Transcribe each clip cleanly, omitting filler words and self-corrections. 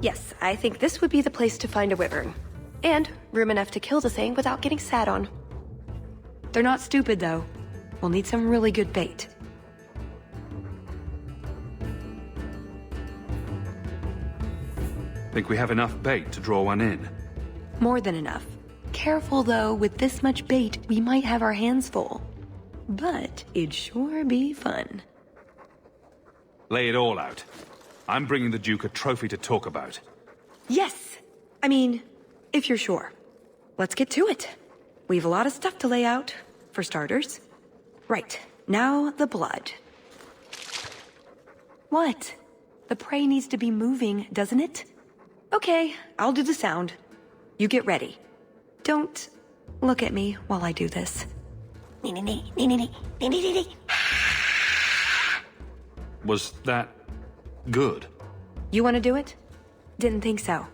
Yes, I think this would be the place to find a wyvern. And room enough to kill the thing without getting sat on. They're not stupid, though. We'll need some really good bait. Think we have enough bait to draw one in? More than enough. Careful, though, with this much bait, we might have our hands full. But it'd sure be fun. Lay it all out. I'm bringing the Duke a trophy to talk about. Yes! I mean, if you're sure. Let's get to it. We've a lot of stuff to lay out, for starters. Right, now the blood. What? The prey needs to be moving, doesn't it? Okay, I'll do the sound. You get ready. Don't look at me while I do this. Was that good? You want to do it? Didn't think so.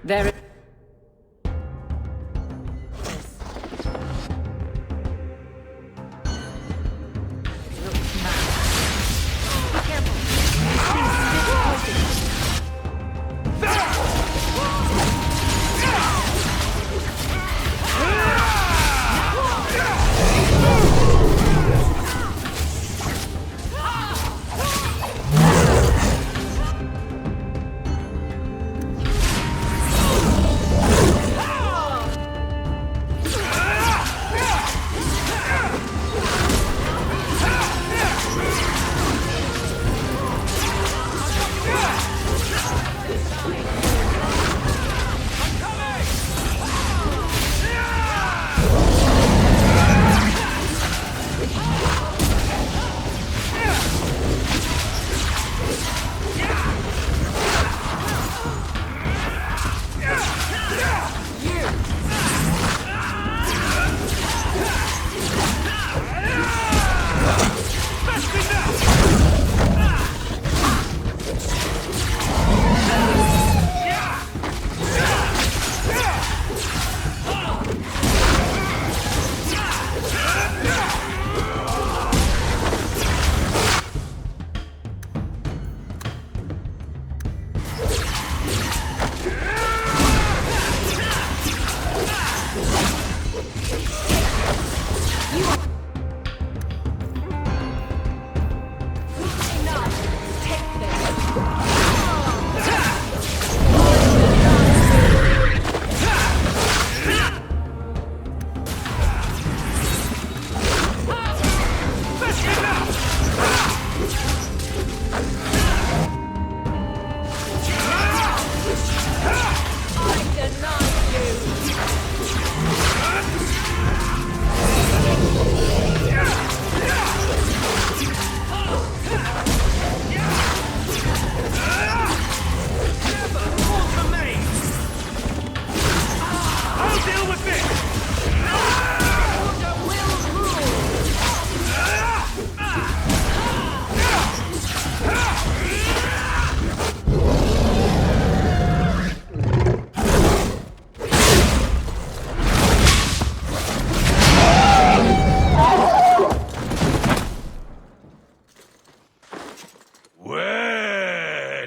There.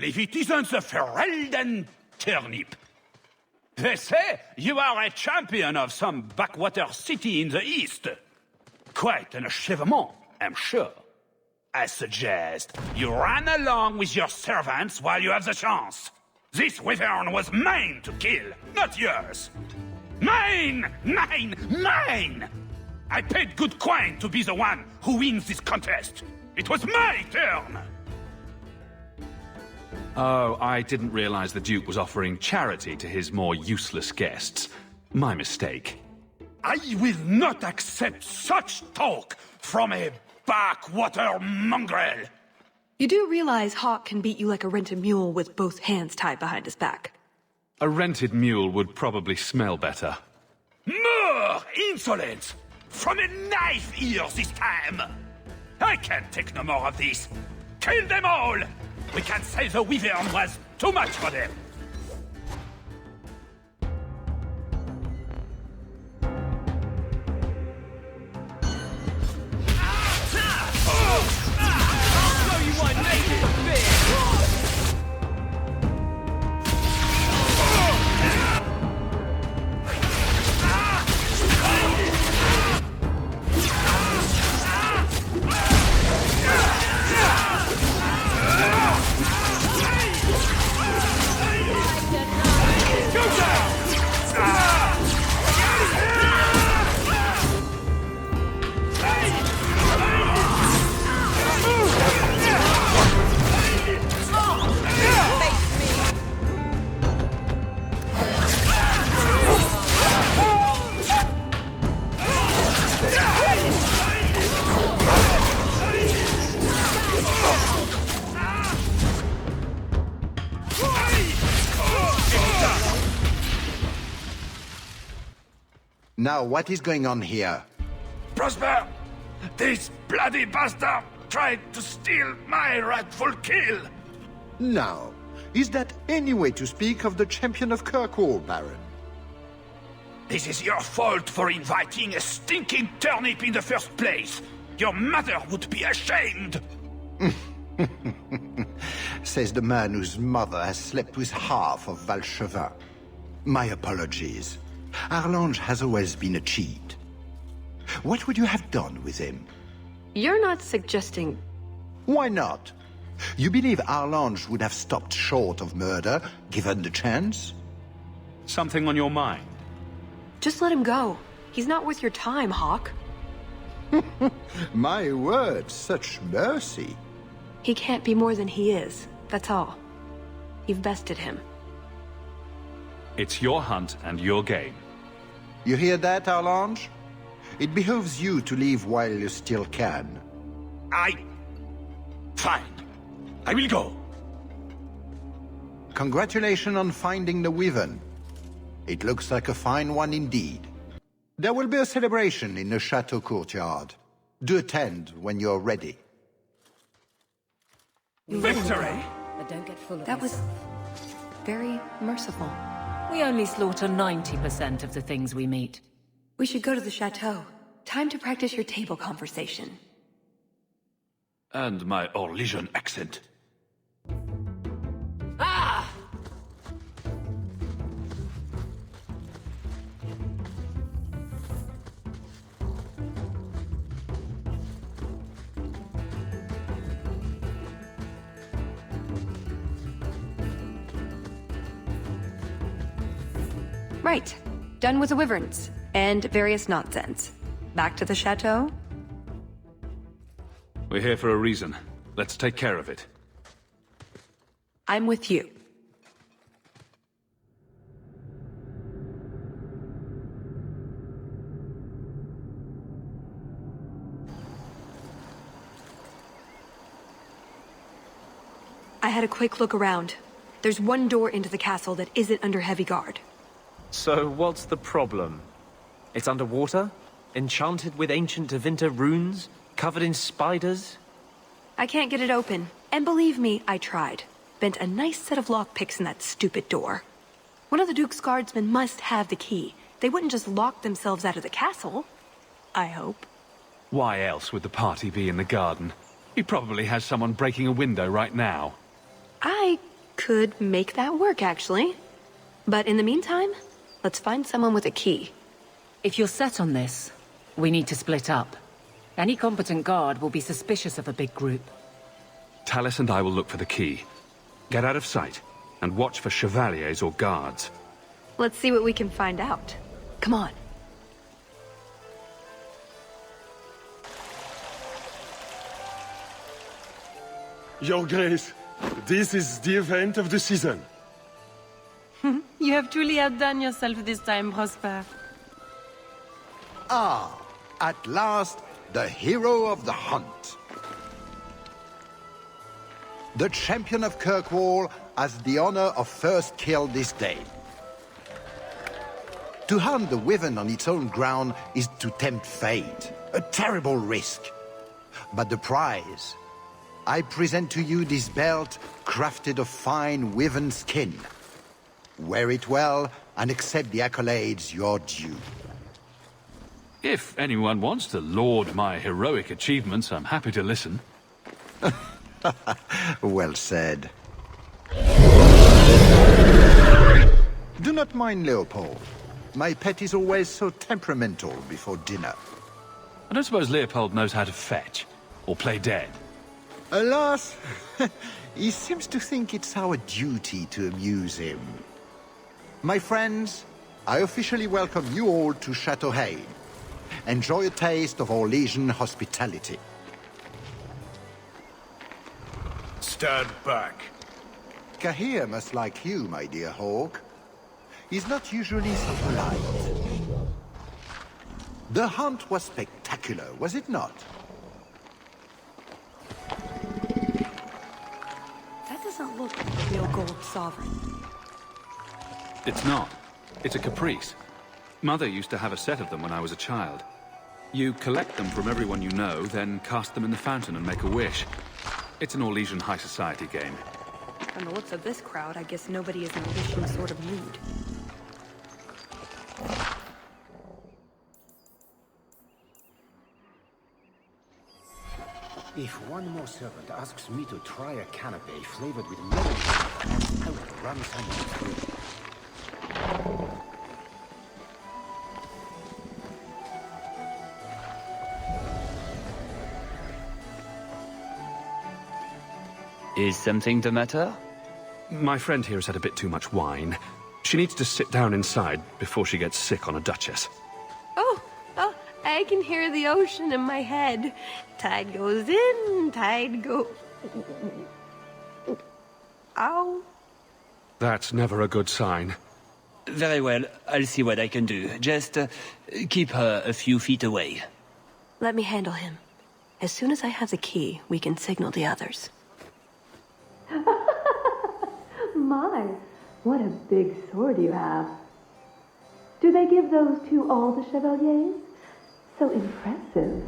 If it isn't the Ferelden turnip. They say you are a champion of some backwater city in the east. Quite an achievement, I'm sure. I suggest you run along with your servants while you have the chance. This wyvern was mine to kill, not yours. Mine! Mine! Mine! I paid good coin to be the one who wins this contest. It was my turn! Oh, I didn't realize the Duke was offering charity to his more useless guests. My mistake. I will not accept such talk from a backwater mongrel! You do realize Hawke can beat you like a rented mule with both hands tied behind his back. A rented mule would probably smell better. More insolence! From a knife ear this time! I can't take no more of this! Kill them all! We can say the wyvern was Too much for them! Now, what is going on here? Prosper! This bloody bastard tried to steal my rightful kill! Now, is that any way to speak of the champion of Kirkwall, Baron? This is your fault for inviting a stinking turnip in the first place! Your mother would be ashamed! Says the man whose mother has slept with half of Valchevin. My apologies. Arlange has always been a cheat. What would you have done with him? You're not suggesting... Why not? You believe Arlange would have stopped short of murder, given the chance? Something on your mind? Just let him go. He's not worth your time, Hawke. My word, such mercy. He can't be more than he is. That's all. You've bested him. It's your hunt and your game. You hear that, Arlange? It behooves you to leave while you still can. Fine. I will go. Congratulations on finding the Wyvern. It looks like a fine one indeed. There will be a celebration in the chateau courtyard. Do attend when you're ready. Victory! But don't get full of That was yourself. very merciful. We only slaughter 90% of the things we meet. We should go to the chateau. Time to practice your table conversation. And my Orlesian accent. Ah! Right. Done with the wyverns. And various nonsense. Back to the chateau? We're here for a reason. Let's take care of it. I'm with you. I had a quick look around. There's one door into the castle that isn't under heavy guard. So what's the problem? It's underwater? Enchanted with ancient Tevinter runes? Covered in spiders? I can't get it open. And believe me, I tried. Bent a nice set of lockpicks in that stupid door. One of the Duke's guardsmen must have the key. They wouldn't just lock themselves out of the castle. I hope. Why else would the party be in the garden? He probably has someone breaking a window right now. I could make that work, actually. But in the meantime, let's find someone with a key. If you're set on this, we need to split up. Any competent guard will be suspicious of a big group. Tallis and I will look for the key. Get out of sight, and watch for chevaliers or guards. Let's see what we can find out. Come on. Your Grace, this is the event of the season. You have truly outdone yourself this time, Prosper. Ah, at last, the hero of the hunt. The champion of Kirkwall has the honor of first kill this day. To hunt the wyvern on its own ground is to tempt fate, a terrible risk. But the prize, I present to you this belt crafted of fine woven skin. Wear it well and accept the accolades you're due. If anyone wants to laud my heroic achievements, I'm happy to listen. Well said. Do not mind Leopold. My pet is always so temperamental before dinner. I don't suppose Leopold knows how to fetch, or play dead. Alas, he seems to think it's our duty to amuse him. My friends, I officially welcome you all to Chateau Hain. Enjoy a taste of our Legion hospitality. Stand back. Kahir must like you, my dear Hawke. He's not usually so polite. The hunt was spectacular, was it not? That doesn't look like a real gold sovereign. It's not. It's a caprice. Mother used to have a set of them when I was a child. You collect them from everyone you know, then cast them in the fountain and make a wish. It's an Orlesian high society game. From the looks of this crowd, I guess nobody is in a wishing sort of mood. If one more servant asks me to try a canapé flavored with melon, I will run someone through. Is something the matter? My friend here has had a bit too much wine. She needs to sit down inside before she gets sick on a duchess. Oh, I can hear the ocean in my head. Tide goes in, tide goes... Ow. That's never a good sign. Very well, I'll see what I can do. Just keep her a few feet away. Let me handle him. As soon as I have the key, we can signal the others. My, what a big sword you have. Do they give those to all the chevaliers? So impressive.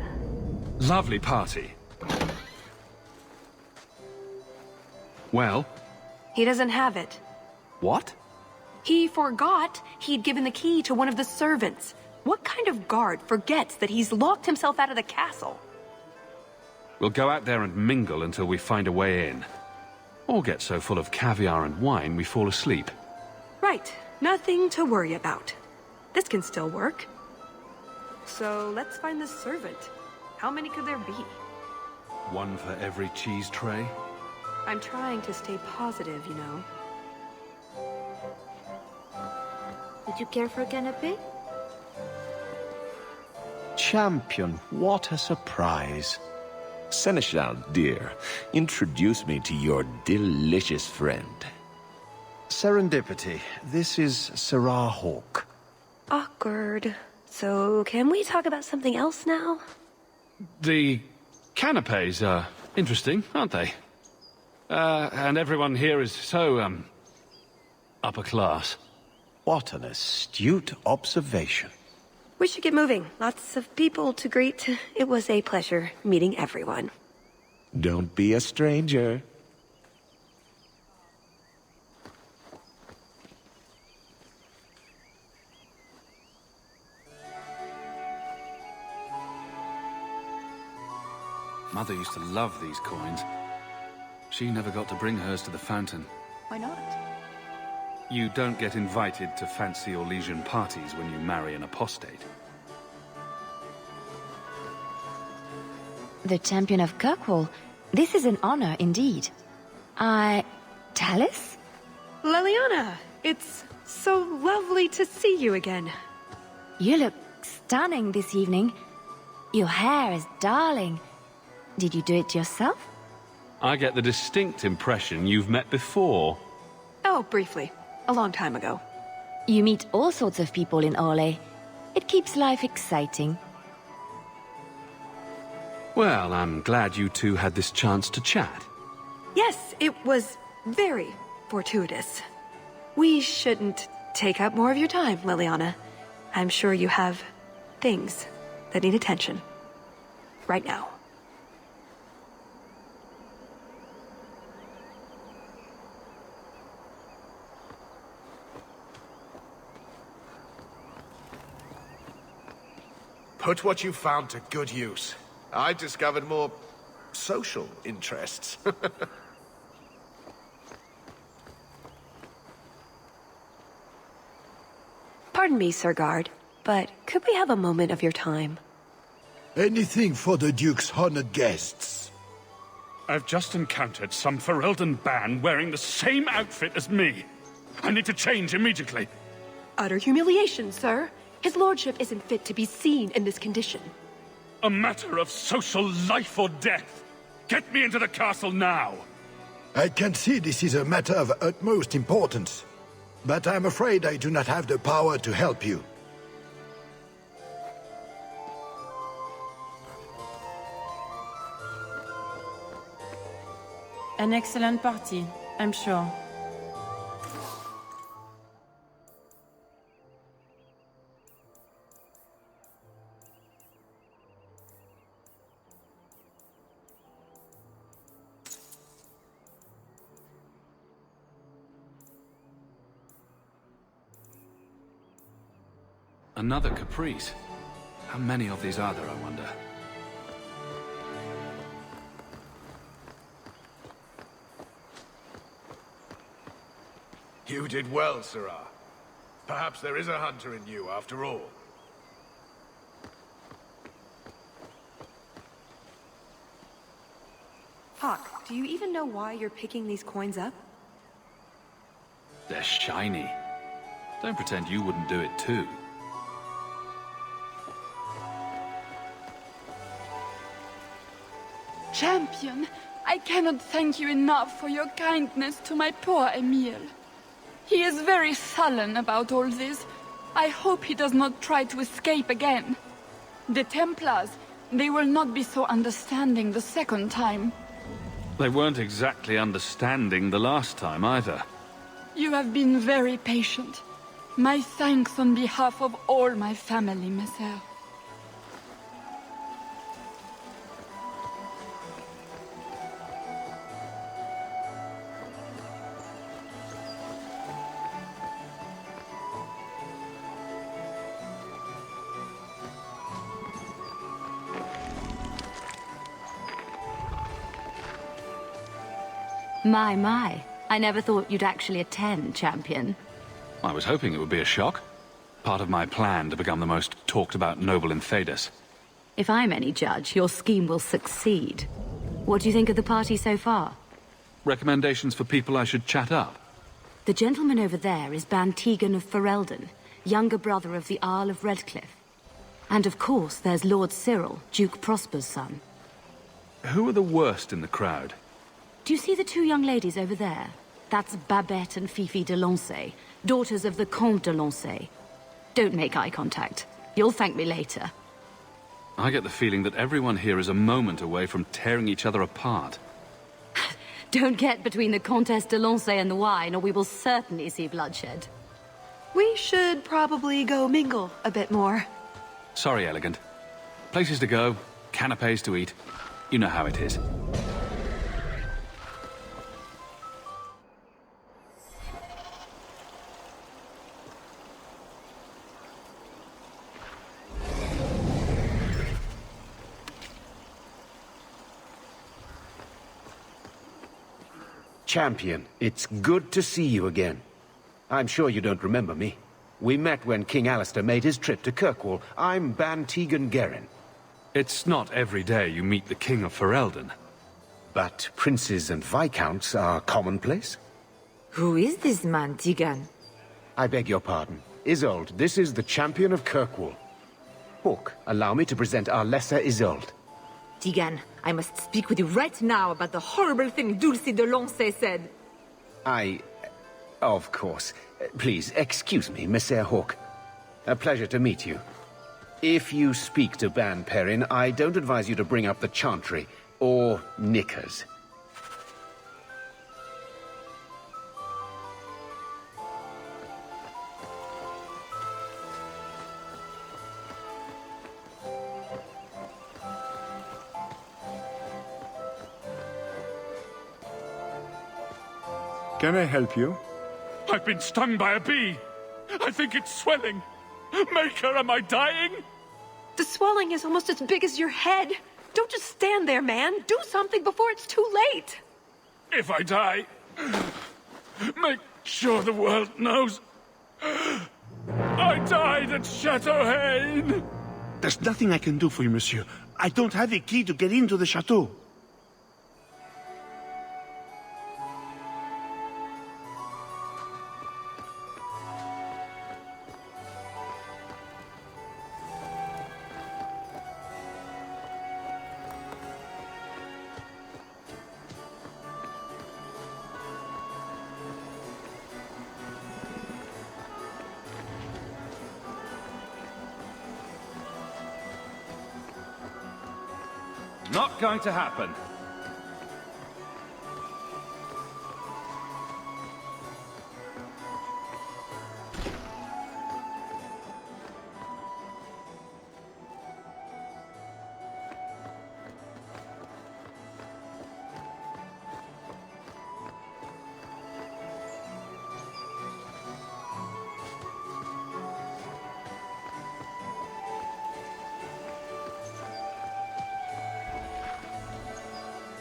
Lovely party. Well? He doesn't have it. What? He forgot he'd given the key to one of the servants. What kind of guard forgets that he's locked himself out of the castle? We'll go out there and mingle until we find a way in. Or get so full of caviar and wine we fall asleep. Right. Nothing to worry about. This can still work. So let's find the servant. How many could there be? One for every cheese tray? I'm trying to stay positive, you know. Would you care for a canapé? Champion, what a surprise. Seneschal, dear, introduce me to your delicious friend. Serendipity. This is Sirrah Hawke. Awkward. So, can we talk about something else now? The canapes are interesting, aren't they? And everyone here is so, upper class. What an astute observation. We should get moving. Lots of people to greet. It was a pleasure meeting everyone. Don't be a stranger. Mother used to love these coins. She never got to bring hers to the fountain. Why not? You don't get invited to fancy Orlesian parties when you marry an apostate. The champion of Kirkwall. This is an honor indeed. Tallis? Leliana, it's so lovely to see you again. You look stunning this evening. Your hair is darling. Did you do it yourself? I get the distinct impression you've met before. Oh, briefly. A long time ago. You meet all sorts of people in Orlais. It keeps life exciting. Well, I'm glad you two had this chance to chat. Yes, it was very fortuitous. We shouldn't take up more of your time, Leliana. I'm sure you have things that need attention. Right now. Put what you found to good use. I've discovered more social interests. Pardon me, Sir Guard, but could we have a moment of your time? Anything for the Duke's honored guests. I've just encountered some Ferelden band wearing the same outfit as me. I need to change immediately. Utter humiliation, sir. His lordship isn't fit to be seen in this condition. A matter of social life or death. Get me into the castle now. I can see this is a matter of utmost importance, but I'm afraid I do not have the power to help you. An excellent party, I'm sure. Another caprice. How many of these are there, I wonder? You did well, Sirrah. Perhaps there is a hunter in you, after all. Hawke, do you even know why you're picking these coins up? They're shiny. Don't pretend you wouldn't do it too. Champion, I cannot thank you enough for your kindness to my poor Emile. He is very sullen about all this. I hope he does not try to escape again. The Templars, they will not be so understanding the second time. They weren't exactly understanding the last time either. You have been very patient. My thanks on behalf of all my family, Messer. My. I never thought you'd actually attend, Champion. I was hoping it would be a shock. Part of my plan to become the most talked-about noble in Thedas. If I'm any judge, your scheme will succeed. What do you think of the party so far? Recommendations for people I should chat up? The gentleman over there is Bantegan of Ferelden, younger brother of the Arl of Redcliffe. And of course, there's Lord Cyril, Duke Prosper's son. Who are the worst in the crowd? Do you see the two young ladies over there? That's Babette and Fifi de Lancey, daughters of the Comte de Lancey. Don't make eye contact. You'll thank me later. I get the feeling that everyone here is a moment away from tearing each other apart. Don't get between the Comtesse de Lancey and the wine, or we will certainly see bloodshed. We should probably go mingle a bit more. Sorry, Elegant. Places to go, canapes to eat. You know how it is. Champion, it's good to see you again. I'm sure you don't remember me. We met when King Alistair made his trip to Kirkwall. I'm Bantegan Gerin. It's not every day you meet the King of Ferelden. But princes and viscounts are commonplace? Who is this man, Tegan? I beg your pardon. Isolde, this is the champion of Kirkwall. Hawke, allow me to present our lesser Isolde. Tegan, I must speak with you right now about the horrible thing Dulce de Lancey said. Of course. Please, excuse me, Messer Hawke. A pleasure to meet you. If you speak to Ban Perrin, I don't advise you to bring up the Chantry, or knickers. Can I help you? I've been stung by a bee. I think it's swelling. Maker, am I dying? The swelling is almost as big as your head. Don't just stand there, man. Do something before it's too late. If I die, make sure the world knows I died at Chateau Haine. There's nothing I can do for you, monsieur. I don't have a key to get into the chateau. Not going to happen.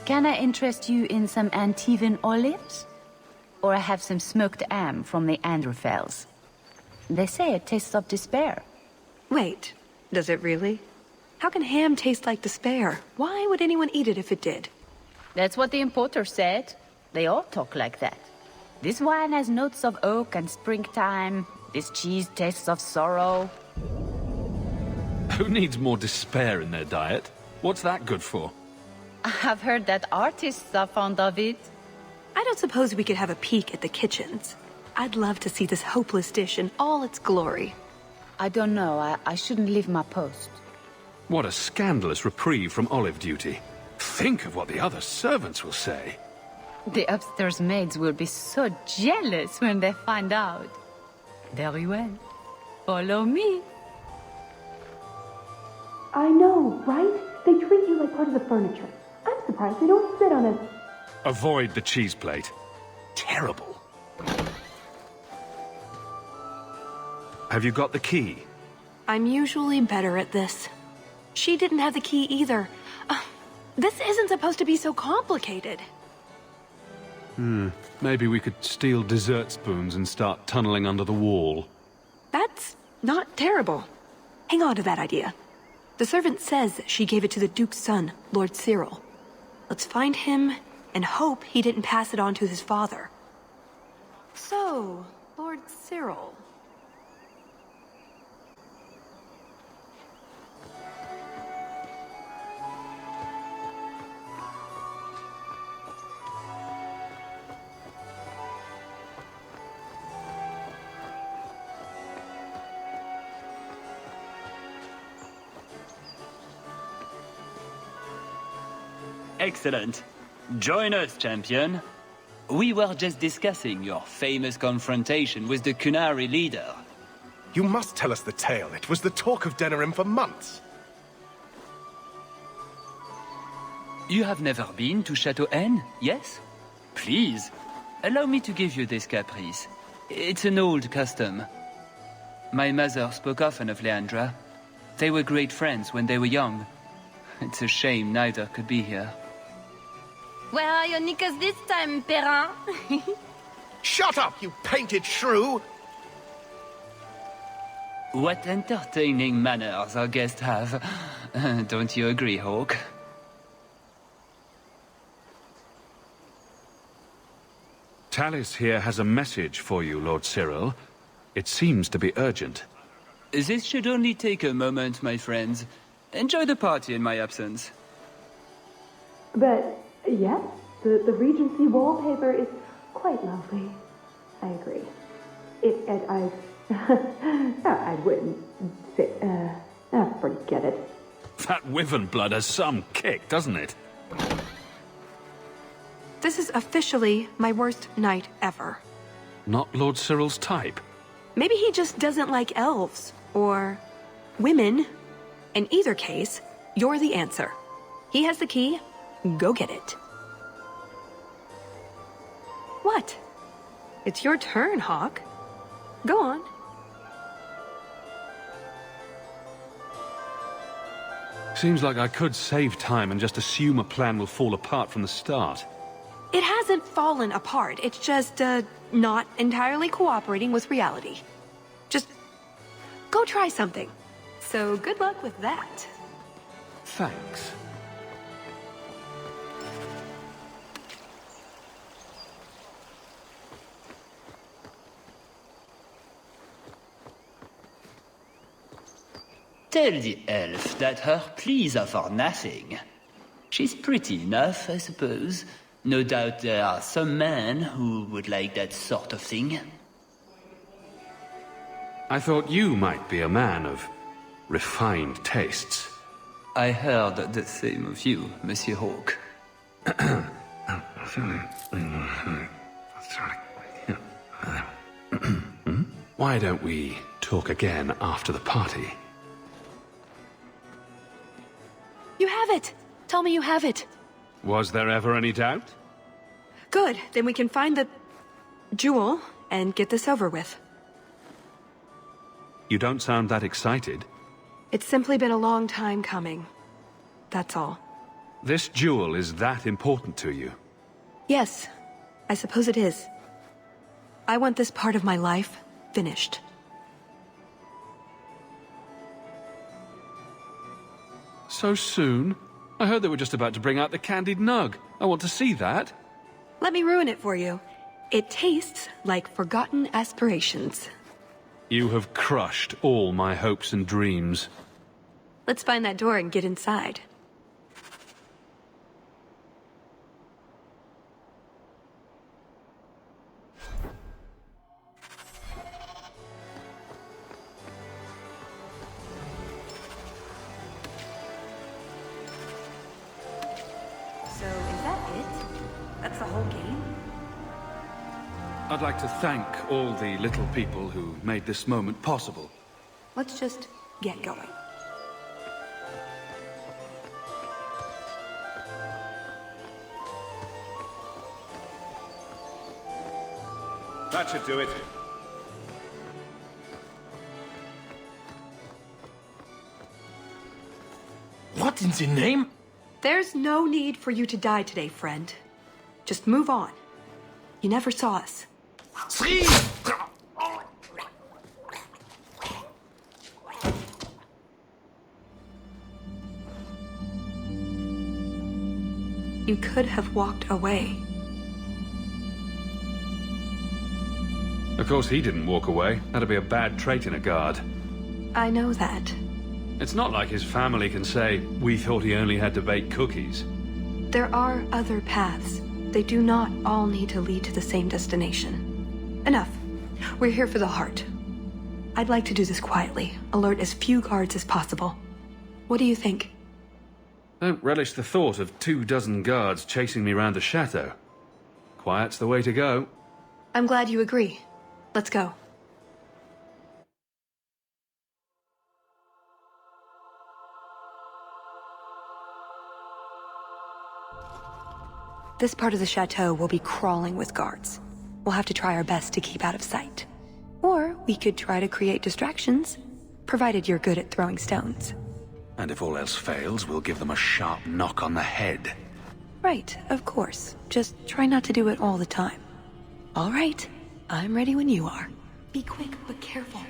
Can I interest you in some Antivan olives? Or I have some smoked ham from the Androfels. They say it tastes of despair. Wait, does it really? How can ham taste like despair? Why would anyone eat it if it did? That's what the importer said. They all talk like that. This wine has notes of oak and springtime. This cheese tastes of sorrow. Who needs more despair in their diet? What's that good for? I've heard that artists are fond of it. I don't suppose we could have a peek at the kitchens. I'd love to see this hopeless dish in all its glory. I don't know. I shouldn't leave my post. What a scandalous reprieve from olive duty. Think of what the other servants will say. The upstairs maids will be so jealous when they find out. Very well. Follow me. I know, right? They treat you like part of the furniture. I'm surprised they don't sit on it. Avoid the cheese plate. Terrible. Have you got the key? I'm usually better at this. She didn't have the key either. This isn't supposed to be so complicated. Maybe we could steal dessert spoons and start tunneling under the wall. That's not terrible. Hang on to that idea. The servant says she gave it to the Duke's son, Lord Cyril. Let's find him and hope he didn't pass it on to his father. So, Lord Cyril. Excellent. Join us, champion. We were just discussing your famous confrontation with the Kunari leader. You must tell us the tale. It was the talk of Denerim for months. You have never been to Chateau Haine, yes? Please, allow me to give you this caprice. It's an old custom. My mother spoke often of Leandra. They were great friends when they were young. It's a shame neither could be here. Where are your knickers this time, Perrin? Shut up, you painted shrew! What entertaining manners our guests have. Don't you agree, Hawke? Talis here has a message for you, Lord Cyril. It seems to be urgent. This should only take a moment, my friends. Enjoy the party in my absence. But, yes, the Regency wallpaper is quite lovely. I agree. I wouldn't say, forget it. That wyvern blood has some kick, doesn't it? This is officially my worst night ever. Not Lord Cyril's type. Maybe he just doesn't like elves, or women. In either case, you're the answer. He has the key. Go get it. What? It's your turn, Hawke. Go on. Seems like I could save time and just assume a plan will fall apart from the start. It hasn't fallen apart. It's just, not entirely cooperating with reality. Just go try something. So good luck with that. Thanks. Tell the elf that her pleas are for nothing. She's pretty enough, I suppose. No doubt there are some men who would like that sort of thing. I thought you might be a man of refined tastes. I heard the same of you, Monsieur Hawke. Why don't we talk again after the party? You have it! Tell me you have it. Was there ever any doubt? Good, then we can find the jewel and get this over with. You don't sound that excited. It's simply been a long time coming. That's all. This jewel is that important to you? Yes, I suppose it is. I want this part of my life finished. So soon? I heard they were just about to bring out the candied nug. I want to see that. Let me ruin it for you. It tastes like forgotten aspirations. You have crushed all my hopes and dreams. Let's find that door and get inside. So, is that it? That's the whole game? I'd like to thank all the little people who made this moment possible. Let's just get going. That should do it. What in the name? There's no need for you to die today, friend. Just move on. You never saw us. You could have walked away. Of course he didn't walk away. That'd be a bad trait in a guard. I know that. It's not like his family can say, we thought he only had to bake cookies. There are other paths. They do not all need to lead to the same destination. Enough. We're here for the heart. I'd like to do this quietly, alert as few guards as possible. What do you think? Don't relish the thought of 24 guards chasing me around the chateau. Quiet's the way to go. I'm glad you agree. Let's go. This part of the chateau will be crawling with guards. We'll have to try our best to keep out of sight. Or we could try to create distractions, provided you're good at throwing stones. And if all else fails, we'll give them a sharp knock on the head. Right, of course. Just try not to do it all the time. All right, I'm ready when you are. Be quick, but careful.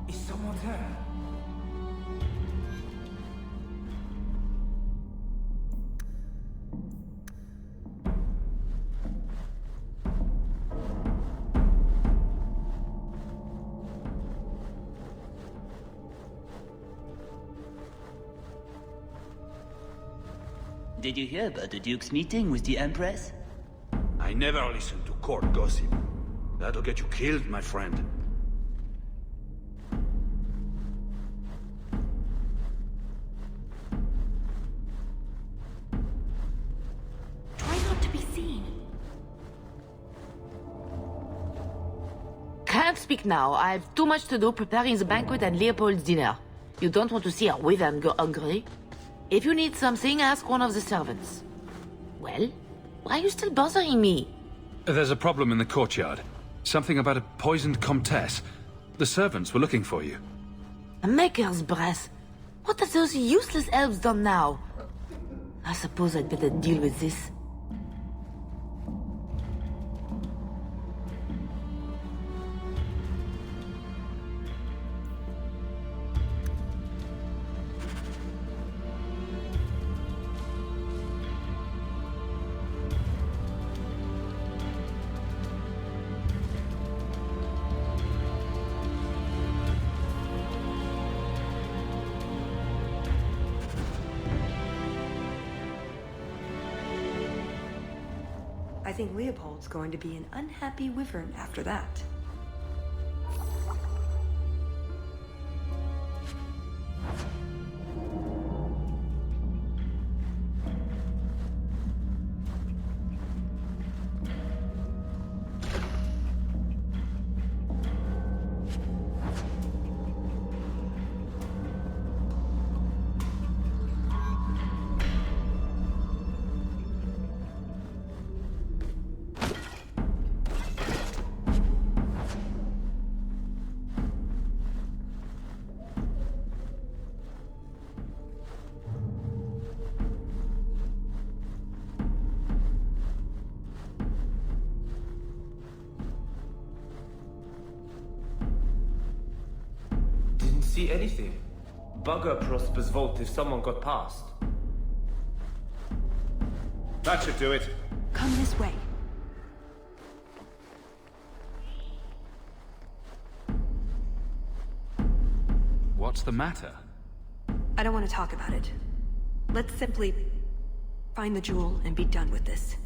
Is someone there? Did you hear about the Duke's meeting with the Empress? I never listen to court gossip. That'll get you killed, my friend. Try not to be seen. Can't speak now. I have too much to do preparing the banquet and Leopold's dinner. You don't want to see her wither and go hungry? If you need something, ask one of the servants. Well, Why are you still bothering me? There's a problem in the courtyard. Something about a poisoned comtesse. The servants were looking for you. A maker's breath. What have those useless elves done now? I suppose I'd better deal with this. I think Leopold's going to be an unhappy wyvern after that. See anything? Bugger Prosper's vault if someone got past. That should do it. Come this way. What's the matter? I don't want to talk about it. Let's simply find the jewel and be done with this.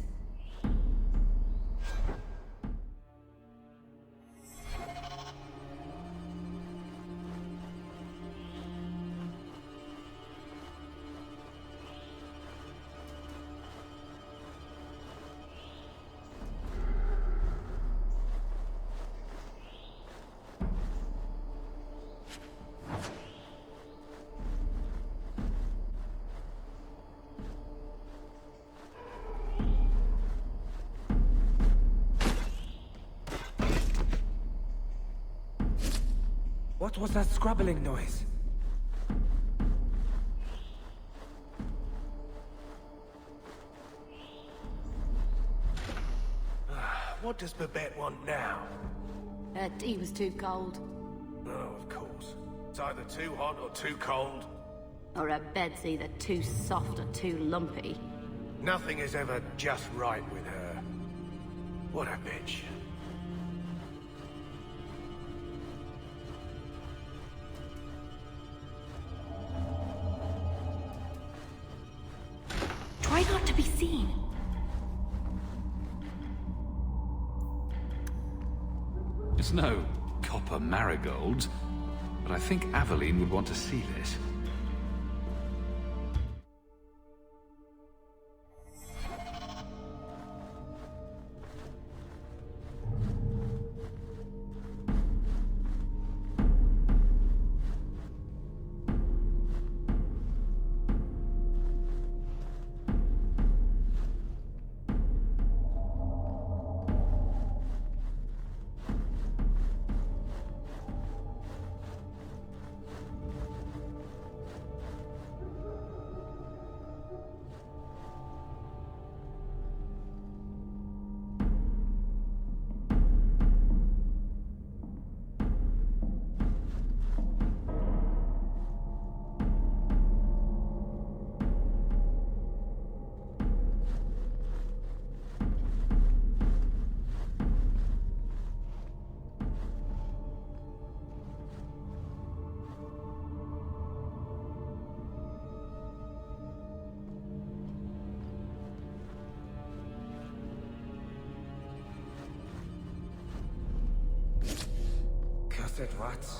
What was that scrabbling noise? What does Babette want now? Her tea was too cold. Oh, of course. It's either too hot or too cold. Or her bed's either too soft or too lumpy. Nothing is ever just right with her. What a bitch. Try not to be seen. It's no copper marigolds, but I think Aveline would want to see this. Cursed rats.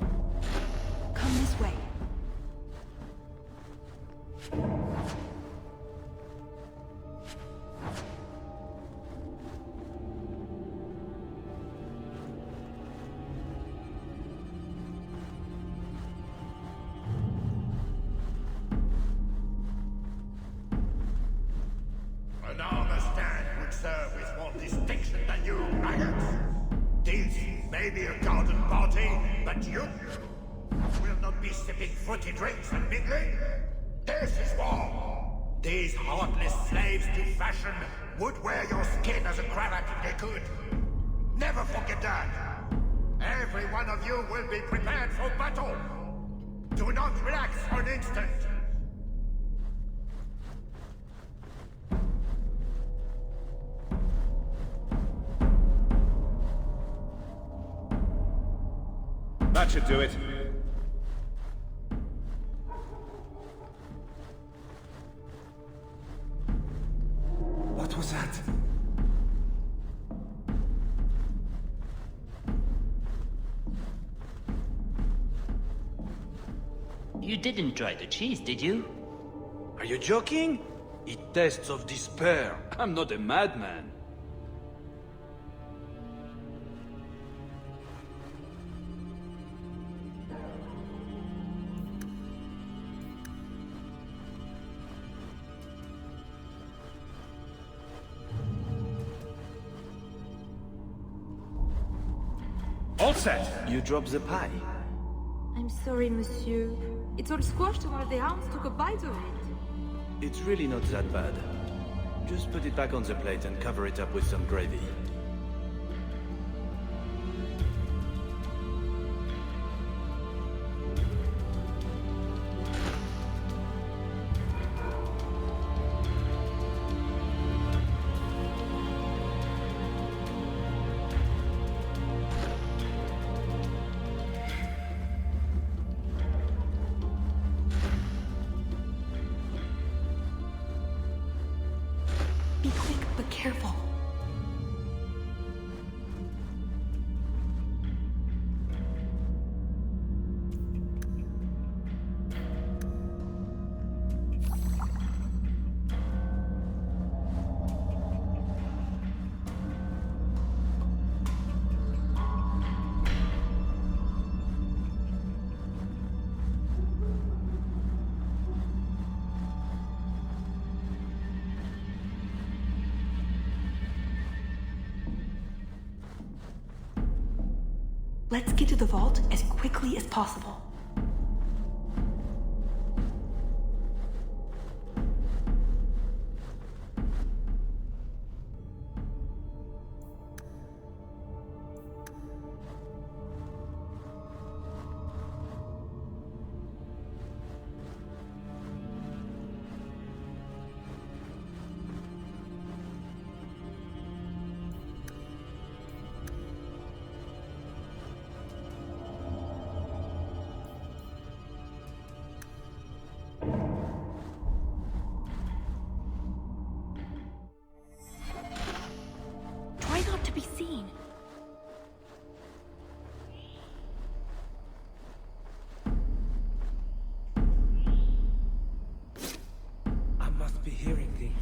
Come this way. Maybe a garden party, but you will not be sipping fruity drinks and mingling. This is war. These heartless slaves to fashion would wear your skin as a cravat if they could. Never forget that. Every one of you will be prepared for battle. Do not relax for an instant. That should do it. What was that? You didn't try the cheese, did you? Are you joking? It tastes of despair. I'm not a madman. All set. You dropped the pie. I'm sorry, monsieur. It's all squashed and one of the hounds took a bite of it. It's really not that bad. Just put it back on the plate and cover it up with some gravy. Be quick, but careful. Let's get to the vault as quickly as possible. Try not to be seen. I must be hearing things.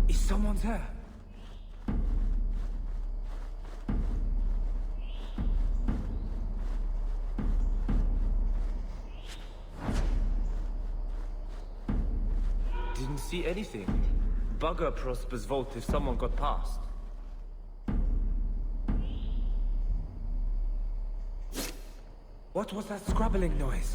Is someone there? Didn't see anything. Bugger Prosper's vault if someone got past. What was that scrabbling noise?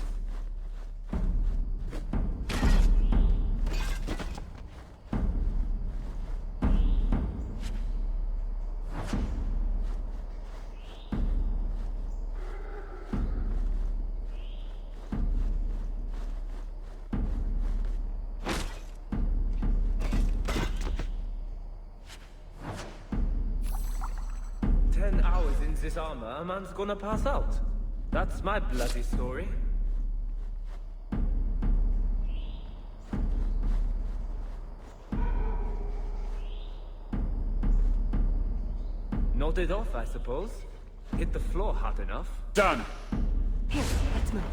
This armor, a man's gonna pass out. That's my bloody story. Nodded off, I suppose. Hit the floor hard enough. Done. Here, let's move.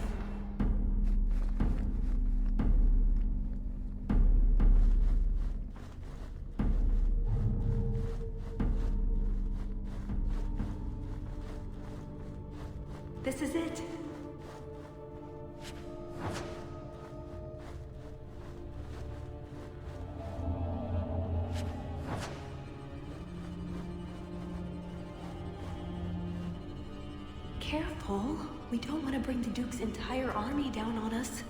This is it. Careful. We don't want to bring the Duke's entire army down on us.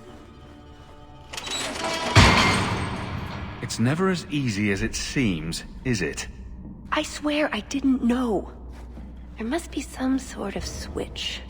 It's never as easy as it seems, is it? I swear I didn't know. There must be some sort of switch.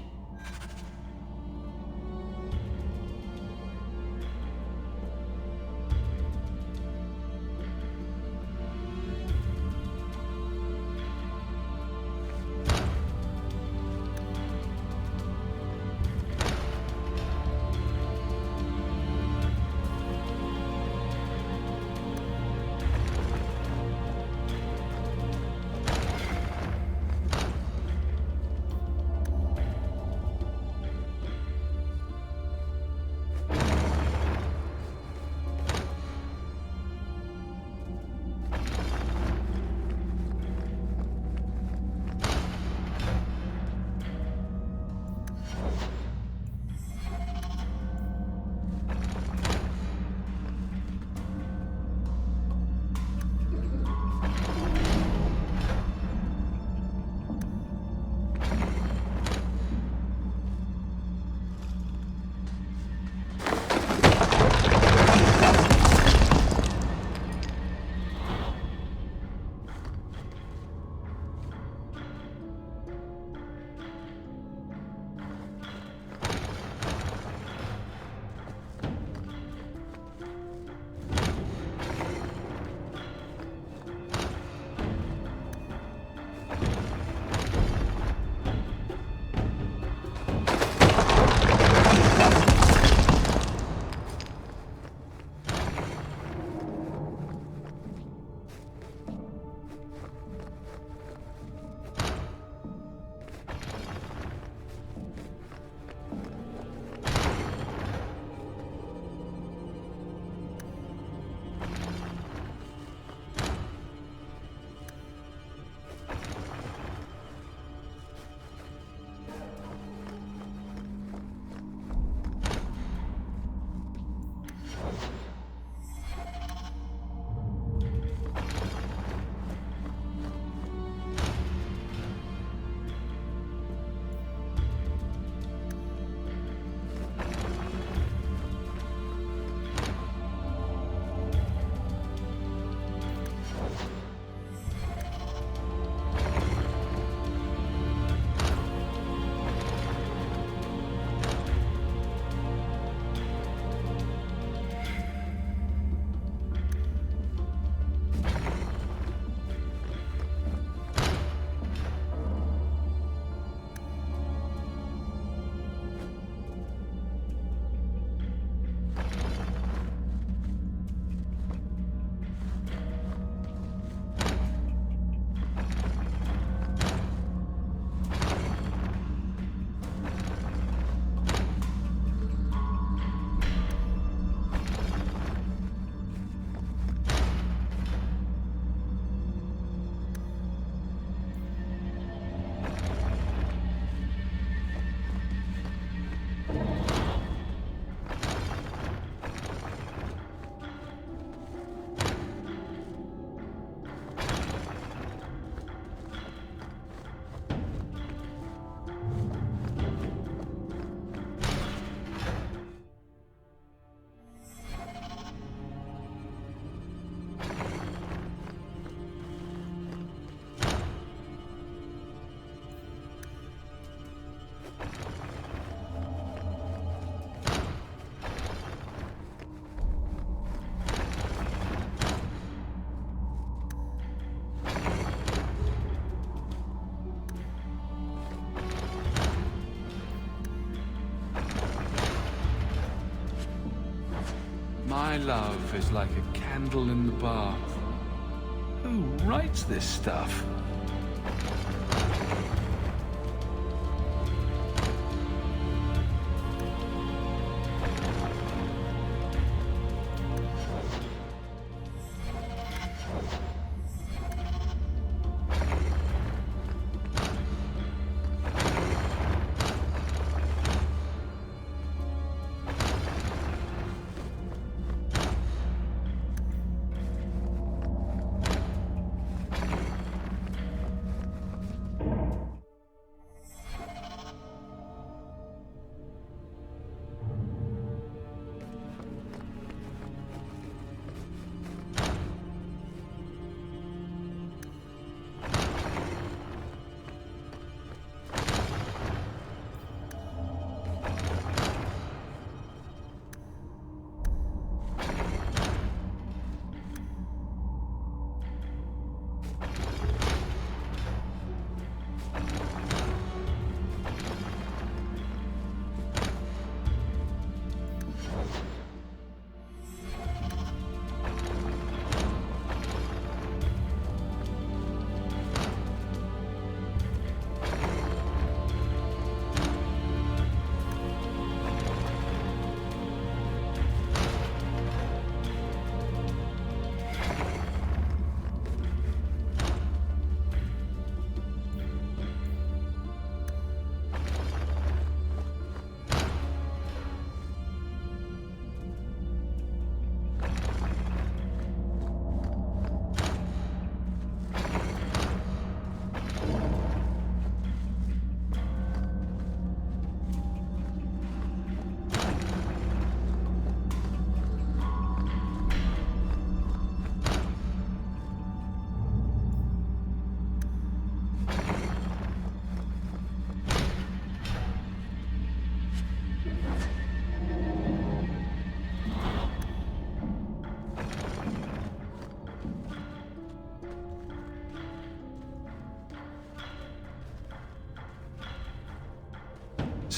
My love is like a candle in the bath. Who writes this stuff?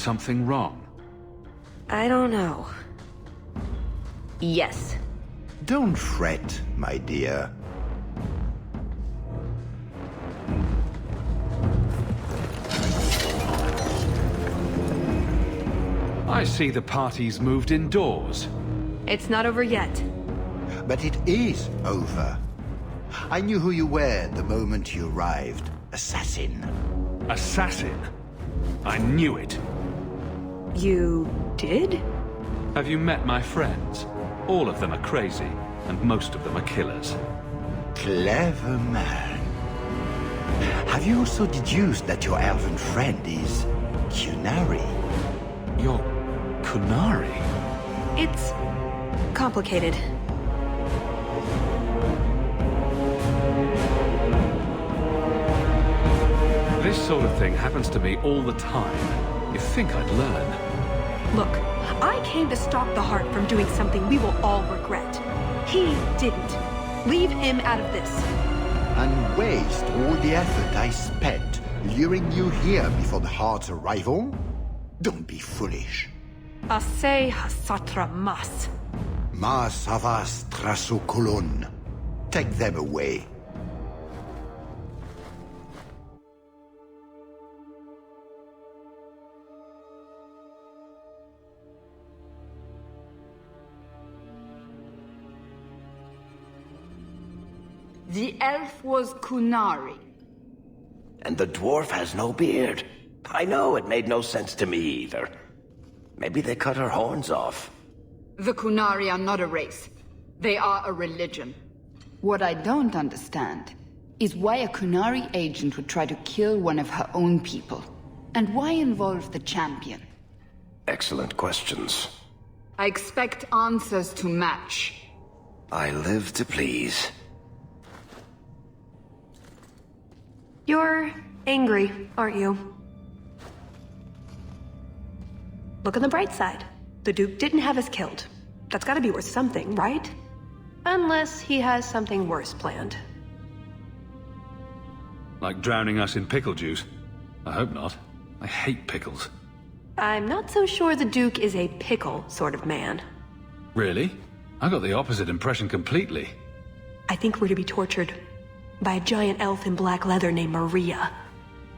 something wrong? I don't know. Yes. Don't fret, my dear. I see the party's moved indoors. It's not over yet. But it is over. I knew who you were the moment you arrived. Assassin. Assassin? I knew it. You did? Have you met my friends? All of them are crazy, and most of them are killers. Clever man. Have you also deduced that your elven friend is Qunari? You're Qunari? It's complicated. This sort of thing happens to me all the time. You'd think I'd learn. Look, I came to stop the Heart from doing something we will all regret. He didn't. Leave him out of this. And waste all the effort I spent luring you here before the Heart's arrival? Don't be foolish. Ase hasatra mas. Mas avas trasu Cullen. Take them away. The elf was Qunari. And the dwarf has no beard. I know, it made no sense to me either. Maybe they cut her horns off. The Qunari are not a race. They are a religion. What I don't understand is why a Qunari agent would try to kill one of her own people. And why involve the champion? Excellent questions. I expect answers to match. I live to please. You're angry, aren't you? Look on the bright side. The Duke didn't have us killed. That's gotta be worth something, right? Unless he has something worse planned. Like drowning us in pickle juice? I hope not. I hate pickles. I'm not so sure the Duke is a pickle sort of man. Really? I got the opposite impression completely. I think we're to be tortured by a giant elf in black leather named Maria.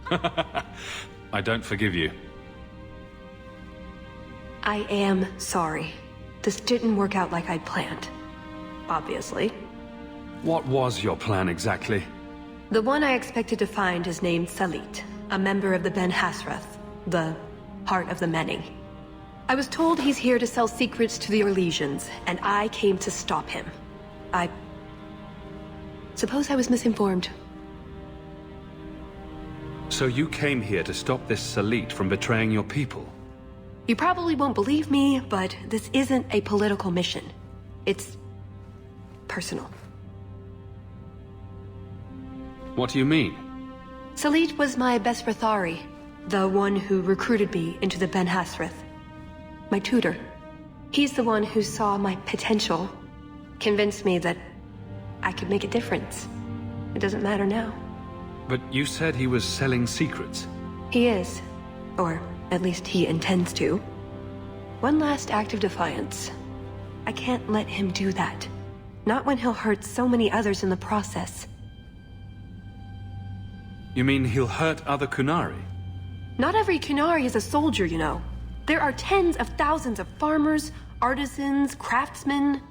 I don't forgive you. I am sorry. This didn't work out like I'd planned. Obviously. What was your plan exactly? The one I expected to find is named Salit, a member of the Ben Hasrath, the Heart of the Many. I was told he's here to sell secrets to the Orlesians, and I came to stop him. I suppose I was misinformed. So you came here to stop this Salit from betraying your people? You probably won't believe me, but this isn't a political mission. It's personal. What do you mean? Salit was my Besrathari, the one who recruited me into the Ben Hasrath. My tutor. He's the one who saw my potential, convinced me that I could make a difference. It doesn't matter now. But you said he was selling secrets. He is. Or at least he intends to. One last act of defiance. I can't let him do that. Not when he'll hurt so many others in the process. You mean he'll hurt other Qunari? Not every Qunari is a soldier, you know. There are tens of thousands of farmers, artisans, craftsmen.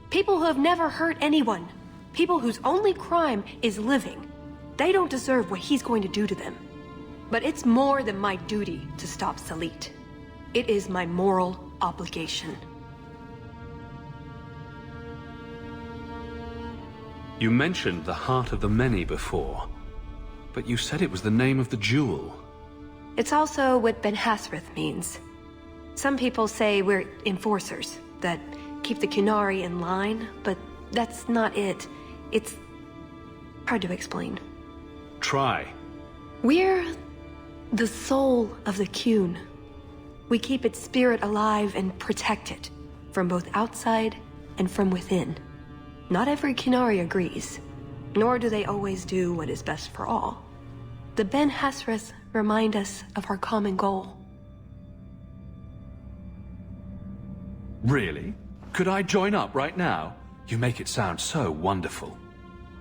People who have never hurt anyone. People whose only crime is living. They don't deserve what he's going to do to them. But it's more than my duty to stop Salit. It is my moral obligation. You mentioned the Heart of the Many before, but you said it was the name of the jewel. It's also what Ben Hasrath means. Some people say we're enforcers, that keep the Qunari in line, but that's not it. It's hard to explain. Try. We're the soul of the Qun. We keep its spirit alive and protect it, from both outside and from within. Not every Qunari agrees, nor do they always do what is best for all. The Ben Hasrath remind us of our common goal. Really? Could I join up right now? You make it sound so wonderful.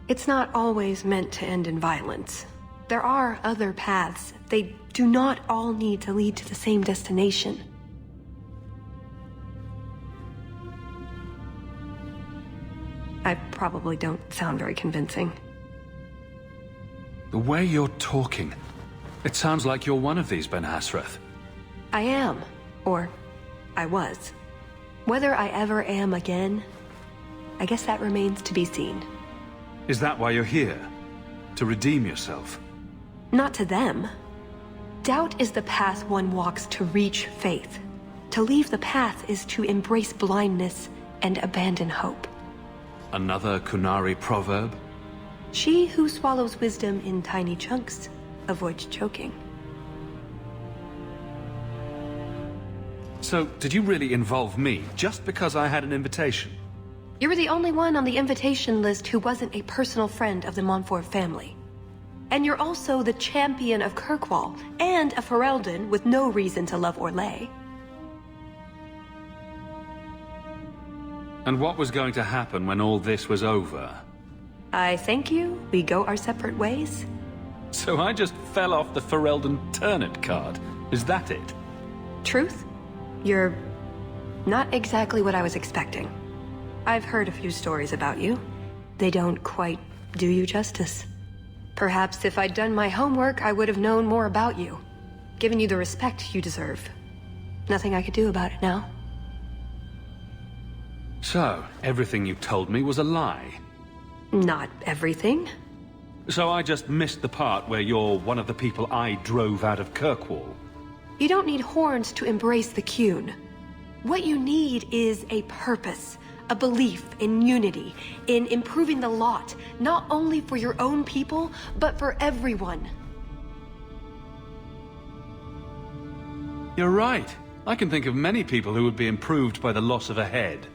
It's not always meant to end in violence. There are other paths. They do not all need to lead to the same destination. I probably don't sound very convincing. The way you're talking, it sounds like you're one of these Ben Hasrath. I am. Or, I was. Whether I ever am again, I guess that remains to be seen. Is that why you're here? To redeem yourself? Not to them. Doubt is the path one walks to reach faith. To leave the path is to embrace blindness and abandon hope. Another Qunari proverb? She who swallows wisdom in tiny chunks avoids choking. So, did you really involve me just because I had an invitation? You were the only one on the invitation list who wasn't a personal friend of the Montfort family. And you're also the champion of Kirkwall, and a Ferelden with no reason to love Orlais. And what was going to happen when all this was over? I thank you, we go our separate ways. So I just fell off the Ferelden turnip card. Is that it? Truth? You're not exactly what I was expecting. I've heard a few stories about you. They don't quite do you justice. Perhaps if I'd done my homework, I would have known more about you. Given you the respect you deserve. Nothing I could do about it now. So, everything you told me was a lie? Not everything. So I just missed the part where you're one of the people I drove out of Kirkwall? You don't need horns to embrace the Qun. What you need is a purpose. A belief in unity, in improving the lot, not only for your own people, but for everyone. You're right. I can think of many people who would be improved by the loss of a head.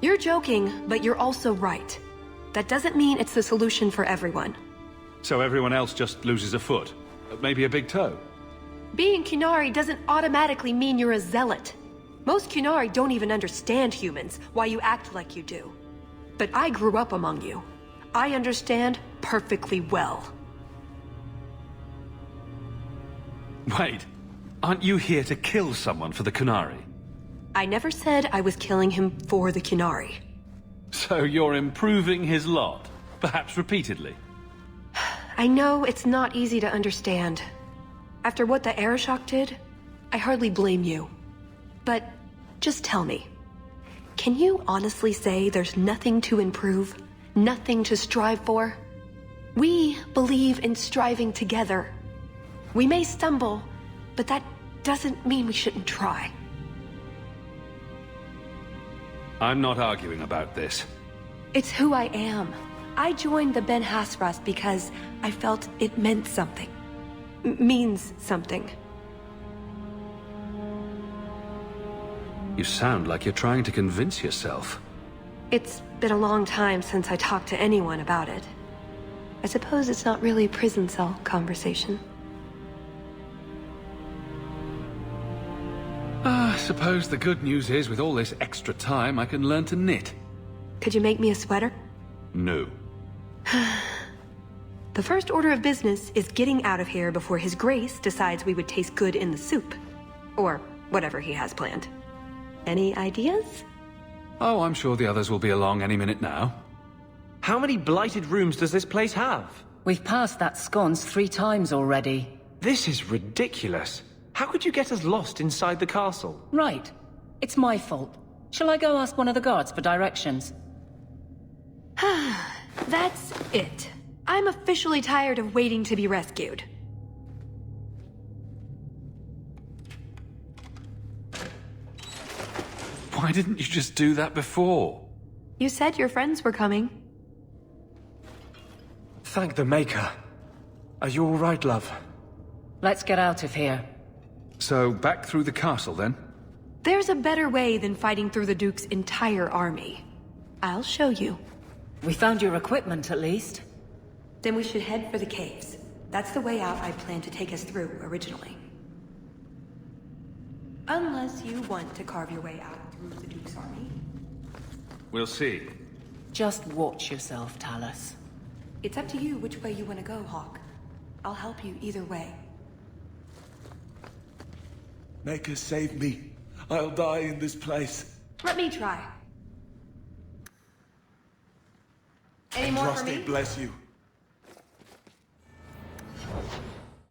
You're joking, but you're also right. That doesn't mean it's the solution for everyone. So everyone else just loses a foot? Maybe a big toe? Being Qunari doesn't automatically mean you're a zealot. Most Qunari don't even understand humans, why you act like you do. But I grew up among you. I understand perfectly well. Wait, aren't you here to kill someone for the Qunari? I never said I was killing him for the Qunari. So you're improving his lot, perhaps repeatedly? I know it's not easy to understand. After what the Arishok did, I hardly blame you. But just tell me, can you honestly say there's nothing to improve? Nothing to strive for? We believe in striving together. We may stumble, but that doesn't mean we shouldn't try. I'm not arguing about this. It's who I am. I joined the Ben Hasrath because I felt it meant something. Means something. You sound like you're trying to convince yourself. It's been a long time since I talked to anyone about it. I suppose it's not really a prison cell conversation. I suppose the good news is with all this extra time I can learn to knit. Could you make me a sweater? No. The first order of business is getting out of here before His Grace decides we would taste good in the soup. Or whatever he has planned. Any ideas? Oh, I'm sure the others will be along any minute now. How many blighted rooms does this place have? We've passed that sconce 3 times already. This is ridiculous. How could you get us lost inside the castle? Right. It's my fault. Shall I go ask one of the guards for directions? That's it. I'm officially tired of waiting to be rescued. Why didn't you just do that before? You said your friends were coming. Thank the Maker. Are you all right, love? Let's get out of here. So, back through the castle, then? There's a better way than fighting through the Duke's entire army. I'll show you. We found your equipment, at least. Then we should head for the caves. That's the way out I planned to take us through originally. Unless you want to carve your way out through the Duke's army. We'll see. Just watch yourself, Talus. It's up to you which way you want to go, Hawke. I'll help you either way. Maker, save me. I'll die in this place. Let me try. Any more for me? Trusty bless you.